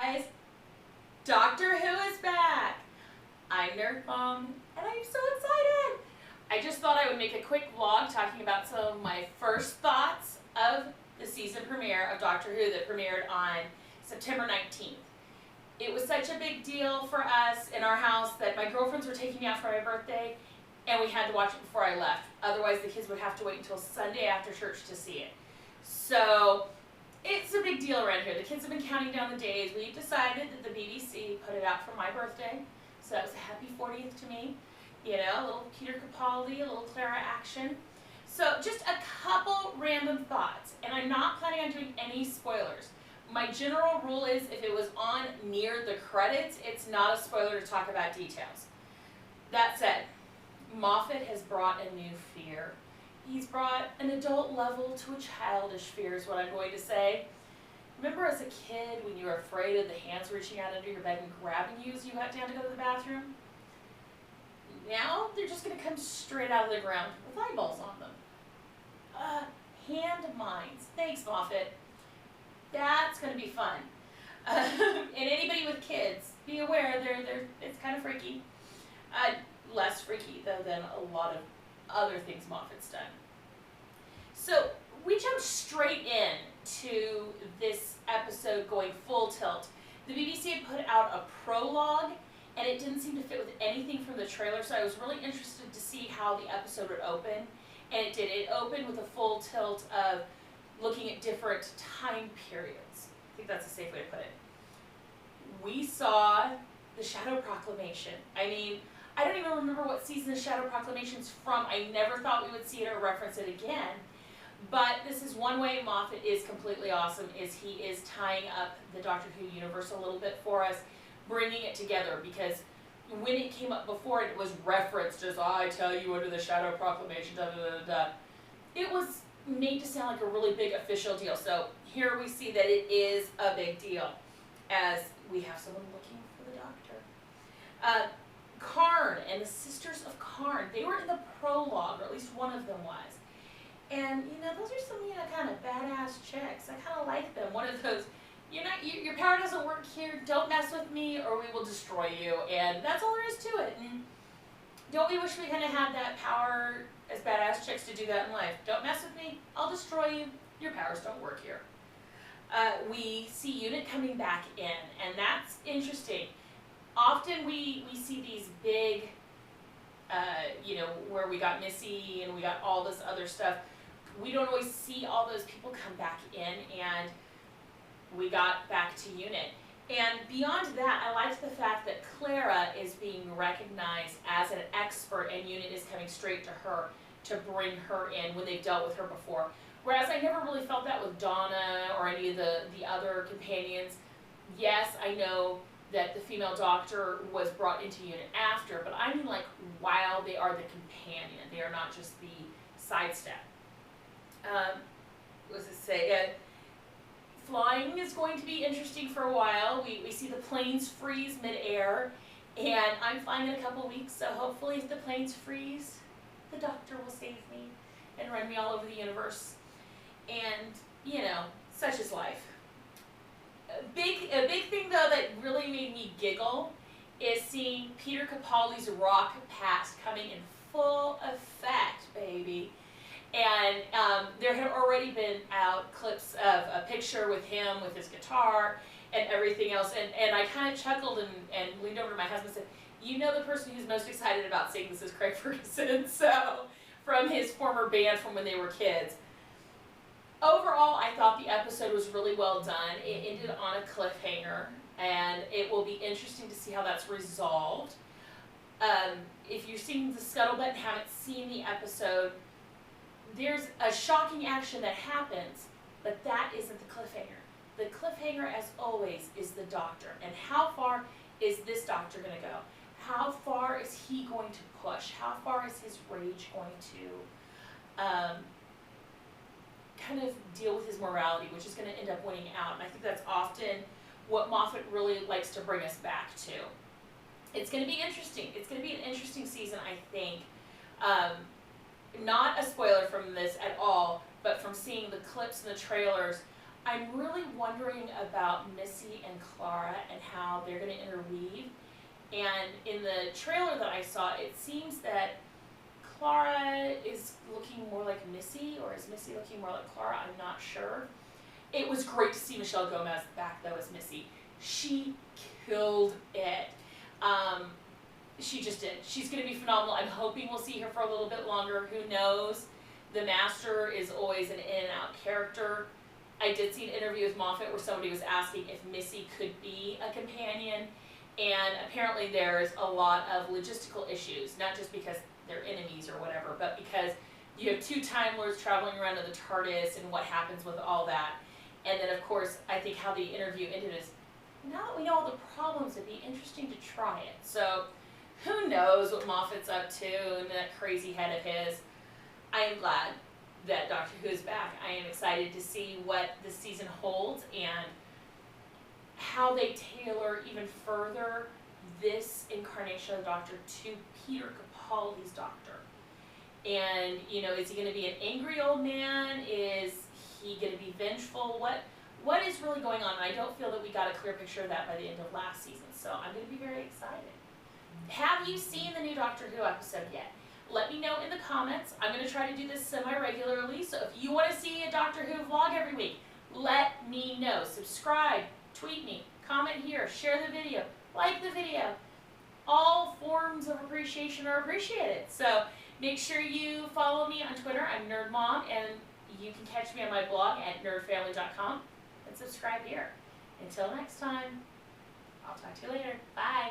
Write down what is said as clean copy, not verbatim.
Guys, Doctor Who is back! I'm Nerd Mom, and I'm so excited! I just thought I would make a quick vlog talking about some of my first thoughts of the season premiere of Doctor Who that premiered on September 19th. It was such a big deal for us in our house that my girlfriends were taking me out for my birthday, and we had to watch it before I left. Otherwise, the kids would have to wait until Sunday after church to see it. So, it's a big deal around here. The kids have been counting down the days. We decided that the BBC put it out for my birthday, so that was a happy 40th to me. You know, a little Peter Capaldi, a little Clara action. So just a couple random thoughts, and I'm not planning on doing any spoilers. My general rule is if it was on near the credits, it's not a spoiler to talk about details. That said, Moffat has brought a new fear. He's brought an adult level to a childish fear is what I'm going to say. Remember as a kid when you were afraid of the hands reaching out under your bed and grabbing you as you got down to go to the bathroom? Now they're just going to come straight out of the ground with eyeballs on them. Hand mines. Thanks, Moffat. That's going to be fun. And anybody with kids, be aware, it's kind of freaky. Less freaky, though, than a lot of other things Moffat's done. So we jump straight in to this episode going full tilt. The BBC had put out a prologue, and it didn't seem to fit with anything from the trailer, so I was really interested to see how the episode would open. And it did. It opened with a full tilt of looking at different time periods. I think that's a safe way to put it. We saw the Shadow Proclamation. I mean, I don't even remember what season the Shadow Proclamation's from. I never thought we would see it or reference it again. But this is one way Moffat is completely awesome, is he is tying up the Doctor Who universe a little bit for us, bringing it together, because when it came up before, it was referenced as, I tell you under the Shadow Proclamation, da da da da. It was made to sound like a really big official deal. So here we see that it is a big deal, as we have someone looking for the Doctor. Karn and the Sisters of Karn, they were in the prologue, or at least one of them was. And, you know, those are some, you know, kind of badass chicks. I kind of like them. One of those, your power doesn't work here, don't mess with me or we will destroy you. And that's all there is to it. And don't we wish we kind of had that power as badass chicks to do that in life? Don't mess with me, I'll destroy you. Your powers don't work here. We see Unit coming back in, and that's interesting. Often we see these big, where we got Missy and we got all this other stuff. We don't always see all those people come back in, and we got back to Unit. And beyond that, I liked the fact that Clara is being recognized as an expert, and Unit is coming straight to her to bring her in when they've dealt with her before. Whereas I never really felt that with Donna or any of the other companions. Yes, I know that the female doctor was brought into Unit after, but I mean like while they are the companion. They are not just the sidestep. What does it say? Flying is going to be interesting for a while. We see the planes freeze mid-air, and I'm flying in a couple weeks, so hopefully if the planes freeze, the Doctor will save me and run me all over the universe. And, you know, such is life. A big thing, though, that really made me giggle is seeing Peter Capaldi's rock past coming in full effect, baby. And there had already been out clips of a picture with him with his guitar and everything else. And I kind of chuckled and leaned over to my husband and said, you know the person who's most excited about seeing this is Craig Ferguson, so from his former band from when they were kids. Overall, I thought the episode was really well done. It ended on a cliffhanger, and it will be interesting to see how that's resolved. If you're seeing the Scuttlebutt and haven't seen the episode, there's a shocking action that happens, but that isn't the cliffhanger. The cliffhanger, as always, is the Doctor. And how far is this Doctor going to go? How far is he going to push? How far is his rage going to kind of deal with his morality, which is going to end up winning out? And I think that's often what Moffat really likes to bring us back to. It's going to be interesting. It's going to be an interesting season, I think. Not a spoiler from this at all, but from seeing the clips and the trailers, I'm really wondering about Missy and Clara and how they're going to interweave. And in the trailer that I saw, it seems that Clara is looking more like Missy, or is Missy looking more like Clara? I'm not sure. It was great to see Michelle Gomez back though as Missy. She killed it. She just did. She's going to be phenomenal. I'm hoping we'll see her for a little bit longer. Who knows? The Master is always an in and out character. I did see an interview with Moffat where somebody was asking if Missy could be a companion, and apparently there's a lot of logistical issues, not just because they're enemies or whatever, but because you have two Time Lords traveling around in the TARDIS and what happens with all that. And then of course, I think how the interview ended is, now that we know all the problems, it'd be interesting to try it. So who knows what Moffat's up to in that crazy head of his. I am glad that Doctor Who is back. I am excited to see what this season holds and how they tailor even further this incarnation of the Doctor to Peter Capaldi's Doctor. And, you know, is he going to be an angry old man? Is he going to be vengeful? What is really going on? I don't feel that we got a clear picture of that by the end of last season, so I'm going to be very excited. Have you seen the new Doctor Who episode yet? Let me know in the comments. I'm going to try to do this semi-regularly, so if you want to see a Doctor Who vlog every week, let me know. Subscribe, tweet me, comment here, share the video, like the video. All forms of appreciation are appreciated. So make sure you follow me on Twitter. I'm NerdMom, and you can catch me on my blog at nerdfamily.com, and subscribe here. Until next time, I'll talk to you later. Bye.